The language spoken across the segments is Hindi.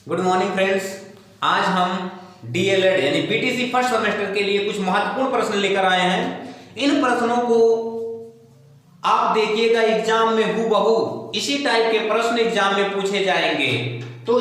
Good morning friends. आज हम डीएलएड यानी बीटीसी फर्स्ट सेमेस्टर के लिए कुछ महत्वपूर्ण प्रश्न लेकर आए हैं। इन प्रश्नों को आप देखिएगा, एग्जाम में हूबहू इसी टाइप के प्रश्न एग्जाम में पूछे जाएंगे। तो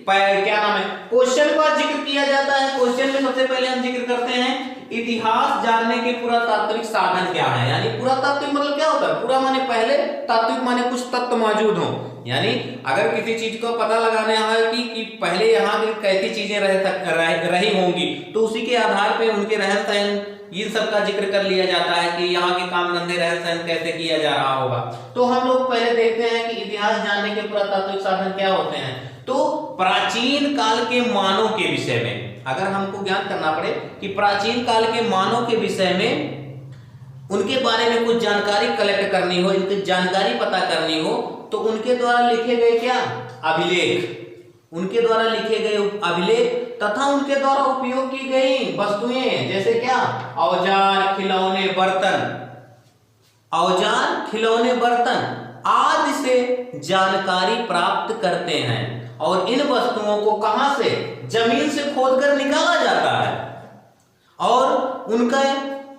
क्या नाम है, क्वेश्चन का जिक्र किया जाता है। क्वेश्चन में सबसे पहले हम जिक्र करते हैं इतिहास जानने के पुरातात्विक साधन क्या है। यानी पुरातात्विक मतलब क्या होता है? पूरा माने पहले, तात्विक माने कुछ तत्व मौजूद हो। यानी अगर किसी चीज को पता लगाना है कि पहले यहाँ की कैसी चीजें रही होंगी, तो उसी के आधार पे उनके रहन सहन इन सब का जिक्र कर लिया जाता है कि यहाँ के काम धंधे रहन सहन कैसे किया जा रहा होगा। तो हम लोग पहले देखते हैं कि इतिहास जानने के पुरातात्विक साधन क्या होते हैं। तो प्राचीन काल के मानव के विषय में अगर हमको ज्ञान करना पड़े कि प्राचीन काल के मानव के विषय में उनके बारे में कुछ जानकारी कलेक्ट करनी हो, इनकी जानकारी पता करनी हो, तो उनके द्वारा लिखे गए क्या अभिलेख, उनके द्वारा लिखे गए अभिलेख तथा उनके द्वारा उपयोग की गई वस्तुएं, जैसे क्या औजार, खिलौने, बर्तन आदि से जानकारी प्राप्त करते हैं। और इन वस्तुओं को कहां से? जमीन से खोदकर निकाला जाता है और उनका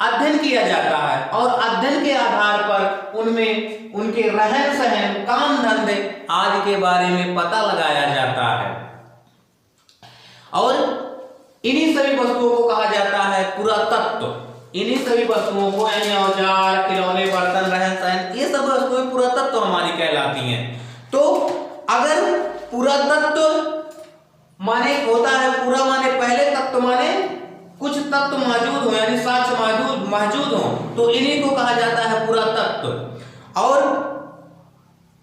अध्ययन किया जाता है, और अध्ययन के आधार पर उनमें उनके रहन सहन, काम धंधे आदि के बारे में पता लगाया जाता है। और इन्हीं सभी वस्तुओं को कहा जाता है पुरातत्व। इन्हीं सभी वस्तुओं को यानी औजार, खिलौने, बर्तन, रहन सहन, ये सब वस्तुएं पुरातत्व हमारी कहलाती हैं। तो अगर पुरातत्व माने होता है, पूरा माने पहले, तत्व माने कुछ तत्व मौजूद हो, यानी साक्ष्य मौजूद हो, तो इन्हीं को कहा जाता है पुरातत्व।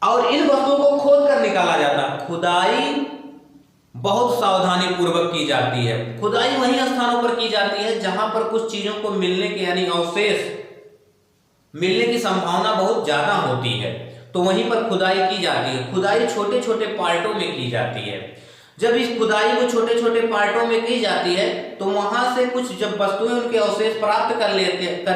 और इन वस्तुओं को खोद कर निकाला जाता है। खुदाई बहुत सावधानी पूर्वक की जाती है। खुदाई वही स्थानों पर की जाती है जहां पर कुछ चीजों को मिलने के यानी अवशेष मिलने की संभावना बहुत ज्यादा होती है, तो वहीं पर खुदाई की जाती है। खुदाई छोटे छोटे पार्टों में की जाती है। जब इस खुदाई को छोटे छोटे पार्टों में की जाती है, तो वहां से कुछ जब वस्तुएं उनके अवशेष प्राप्त कर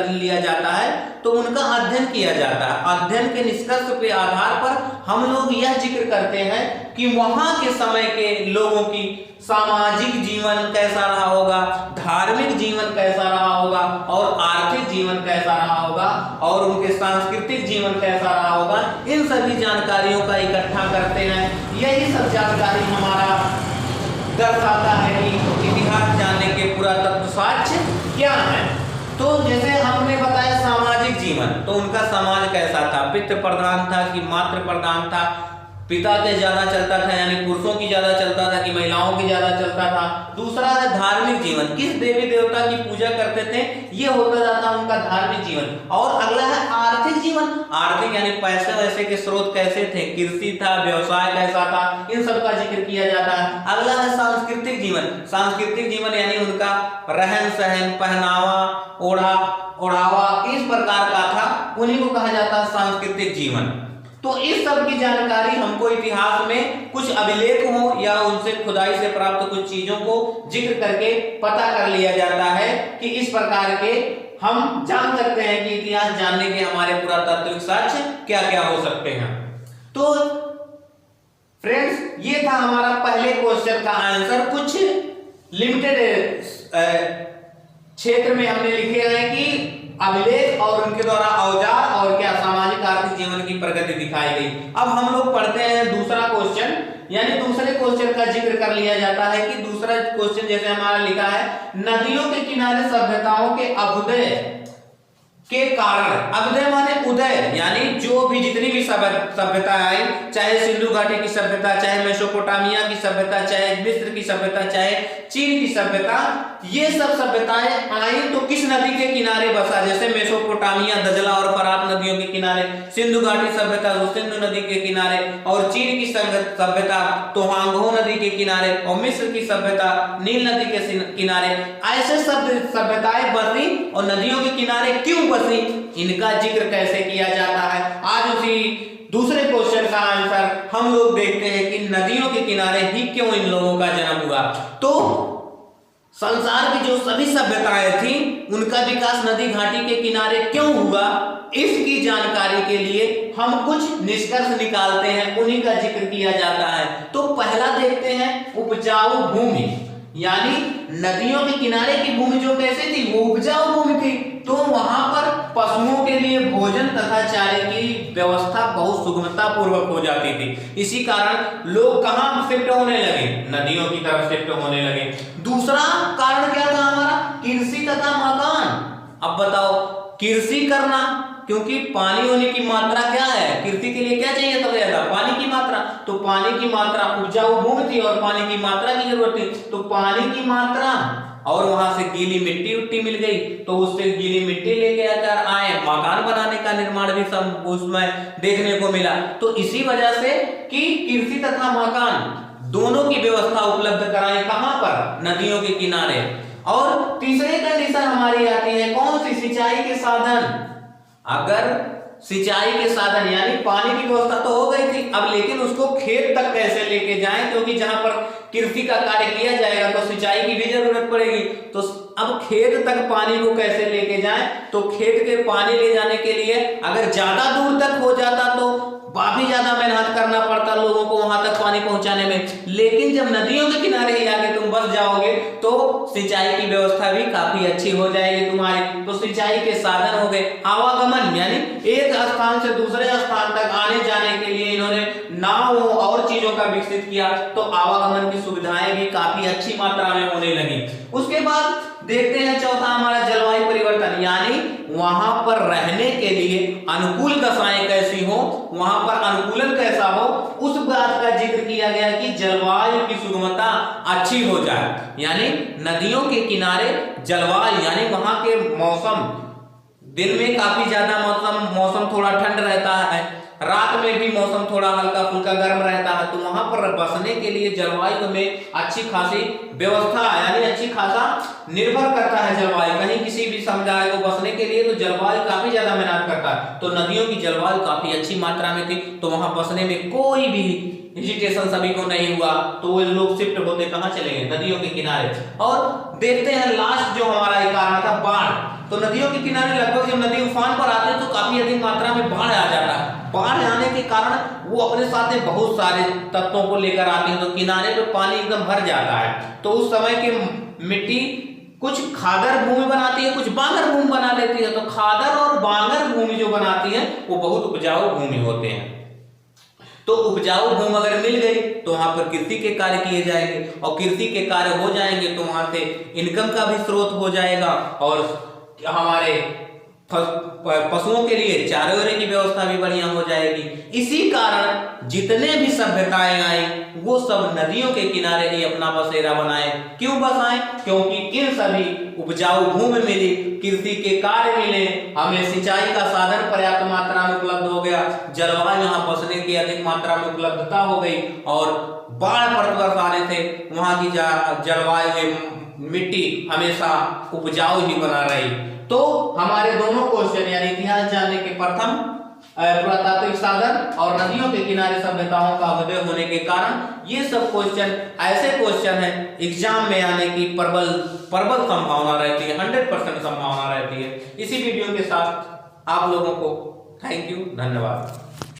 लिया जाता है, तो उनका अध्ययन किया जाता है। अध्ययन के निष्कर्ष के आधार पर हम लोग यह जिक्र करते हैं कि वहां के समय के लोगों की सामाजिक जीवन कैसा रहा होगा, धार्मिक जीवन कैसा रहा होगा, और आर्थिक जीवन कैसा रहा होगा, और उनके सांस्कृतिक जीवन कैसा रहा होगा। इन सभी जानकारियों का इकट्ठा करते हैं। यही सब जानकारी हमारा दर्शाता है कि इतिहास जानने के पुरातत्व साक्ष्य क्या है। तो जैसे हमने बताया सामाजिक जीवन, तो उनका समाज कैसा था? पितृ प्रधान था कि मातृ प्रधान था? पिता के ज्यादा चलता था यानी पुरुषों की ज्यादा चलता था कि महिलाओं की ज्यादा चलता था? दूसरा है धार्मिक जीवन, किस देवी देवता की पूजा करते थे, ये होता जाता उनका धार्मिक जीवन। और अगला है आर्थिक जीवन। आर्थिक यानी पैसे वैसे के स्रोत कैसे थे, कृषि था, व्यवसाय कैसा था, इन सब का जिक्र किया जाता है। अगला है सांस्कृतिक जीवन। सांस्कृतिक जीवन यानी उनका रहन सहन, पहनावा, ओढ़ावा इस प्रकार का था, उन्हीं को कहा जाता है सांस्कृतिक जीवन। तो इस सब की जानकारी हमको इतिहास में कुछ अभिलेख हो या उनसे खुदाई से प्राप्त कुछ चीजों को जिक्र करके पता कर लिया जाता है कि इस प्रकार के हम जान सकते हैं कि इतिहास जानने के हमारे पुरातात्विक साक्ष्य क्या क्या हो सकते हैं। तो फ्रेंड्स, ये था हमारा पहले क्वेश्चन का आंसर। कुछ लिमिटेड क्षेत्र में हमने लिखे हैं कि अभिलेख और उनके द्वारा औजार और क्या सामाजिक आर्थिक जीवन की प्रगति दिखाई गई। अब हम लोग पढ़ते हैं दूसरा क्वेश्चन, यानी दूसरे क्वेश्चन का जिक्र कर लिया जाता है कि दूसरा क्वेश्चन जैसे हमारा लिखा है, नदियों के किनारे सभ्यताओं के अभ्युदय के कारण। अभ्युदय माने उदय, यानी जो भी जितनी भी सभ्यता आई, चाहे सिंधु घाटी की सभ्यता, चाहे मेसोपोटामिया की सभ्यता, चाहे मिस्र की सभ्यता, चाहे चीन की सभ्यता, ये सब सभ्यताएं आई तो किस नदी के किनारे बसा? जैसे मेसोपोटामिया दजला और फरात नदियों के किनारे, सिंधु घाटी सभ्यता सिंधु नदी के किनारे, और चीन की सभ्यता तोहांगहो नदी के किनारे, और मिस्र की सभ्यता नील नदी के किनारे। ऐसे सभ्यताएं बसी और नदियों के किनारे क्यों बसी, इनका जिक्र कैसे किया जाता है। आज उसी दूसरे क्वेश्चन का आंसर हम लोग देखते हैं कि नदियों के किनारे ही क्यों इन लोगों का जन्म हुआ। तो संसार की जो सभी सभ्यताएं थी उनका विकास नदी घाटी के किनारे क्यों हुआ, इसकी जानकारी के लिए हम कुछ निष्कर्ष निकालते हैं, उन्हीं का जिक्र किया जाता है। तो पहला देखते हैं उपजाऊ भूमि, यानी नदियों के किनारे की भूमि जो कैसे थी, वो उपजाऊ भूमि थी। तो वहां पर पशुओं के लिए भोजन तथा चारे की व्यवस्था बहुत सुगमता पूर्वक हो जाती थी। इसी कारण लोग कहां शिफ्ट होने लगे, नदियों की तरफ शिफ्ट होने लगे। दूसरा कारण क्या था हमारा, कृषि तथा मकान। अब बताओ, कृषि करना, क्योंकि पानी होने की मात्रा क्या है, कृषि के लिए क्या चाहिए सबसे ज्यादा, पानी की मात्रा। तो पानी की मात्रा, उपजाऊ भूमि थी और पानी की मात्रा की जरूरत थी, तो पानी की मात्रा और वहां से गीली मिट्टी उट्टी मिल गई, तो उससे गीली मिट्टी लेके आकर आए, मकान बनाने का निर्माण भी सब उसमें देखने को मिला। तो इसी वजह से कि कृषि तथा मकान दोनों की व्यवस्था उपलब्ध कराई, कहां पर, नदियों के किनारे। और तीसरी कंडीशन हमारी आती है कौन सी, सिंचाई के साधन। अगर सिंचाई के साधन यानी पानी की व्यवस्था तो हो गई थी, अब लेकिन उसको खेत तक कैसे लेके जाएं, क्योंकि जहां पर कृषि का कार्य किया जाएगा तो सिंचाई की भी जरूरत पड़ेगी। तो अब खेत तक पानी को कैसे लेके जाएं, तो खेत के पानी ले जाने के लिए अगर ज्यादा दूर तक हो जाता तो काफी ज्यादा मेहनत करना पड़ता लोगों को वहां तक पानी पहुंचाने में। लेकिन जब नदियों के किनारे ही आके तुम बस जाओगे तो सिंचाई की व्यवस्था भी काफी अच्छी हो जाएगी तुम्हारी। तो सिंचाई के साधन हो गए, आवागमन यानी एक स्थान से दूसरे स्थान तक आने जाने के लिए इन्होंने नाव और चीजों का विकसित किया, तो आवागमन की सुविधाएं भी काफी अच्छी मात्रा में होने लगी। उसके बाद देखते हैं चौथा हमारा जलवायु परिवर्तन, यानी वहां पर रहने के लिए अनुकूल दशाएं कैसी हो, वहां पर अनुकूलन कैसा हो, उस बात का जिक्र किया गया कि जलवायु की सुगमता अच्छी हो जाए। यानी नदियों के किनारे जलवायु यानी वहां के मौसम, दिन में काफी ज्यादा मौसम थोड़ा ठंड रहता है, रात में भी मौसम थोड़ा हल्का फुल्का गर्म रहता है, तो वहां पर बसने के लिए जलवायु में अच्छी खासी व्यवस्था यानी अच्छी खासा निर्भर करता है जलवायु। कहीं किसी भी समुदाय को बसने के लिए तो जलवायु काफी ज्यादा मेहनत करता है, तो नदियों की जलवायु काफी अच्छी मात्रा में थी, तो वहां बसने में कोई भी हेजिटेशन सभी को नहीं हुआ, तो वो लोग शिफ्ट होते कहां चले गए, नदियों के किनारे। और देखते हैं लास्ट जो हमारा एक कारण था बाढ़। तो नदियों के किनारे लगभग जब नदी उफान पर आते हैं तो काफी अधिक मात्रा में बाढ़ आ जाता है। बाढ़ आने के कारण वो अपने साथ में बहुत सारे तत्वों को लेकर आते हैं, तो किनारे पे पानी एकदम भर जाता है। तो उस समय की मिट्टी कुछ खादर भूमि बनाती है, कुछ बांगर भूमि बना लेती है। तो खादर और बांगर भूमि जो बनाती है वो बहुत उपजाऊ भूमि होते हैं। तो उपजाऊ भूमि अगर मिल गई तो वहां पर कृषि के कार्य किए जाएंगे, और कृषि के कार्य हो जाएंगे तो वहां से इनकम का भी स्रोत हो जाएगा, और हमारे पशुओं के लिए चारे वारे की व्यवस्था भी बढ़िया हो जाएगी। इसी कारण जितने भी सभ्यताएं आई वो सब नदियों के किनारे ही अपना बसेरा बनाए। क्यों बसाएं? क्योंकि इन सभी उपजाऊ भूमि मिली, कृषि के कार्य मिले, हमें सिंचाई का साधन पर्याप्त मात्रा में उपलब्ध हो गया, जलवायु यहाँ बसने की अधिक मात्रा में उपलब्धता हो गई, और बाढ़ प्रतिवर्ष आने से वहां की जलवायु मिट्टी हमेशा उपजाऊ ही बना रही। तो हमारे दोनों क्वेश्चन यानी इतिहास जानने के प्रथम पुरातात्विक साधन और नदियों के किनारे सभ्यताओं का उदय होने के कारण ये सब क्वेश्चन ऐसे क्वेश्चन है एग्जाम में आने की प्रबल संभावना रहती है, 100% संभावना रहती है। इसी वीडियो के साथ आप लोगों को थैंक यू, धन्यवाद।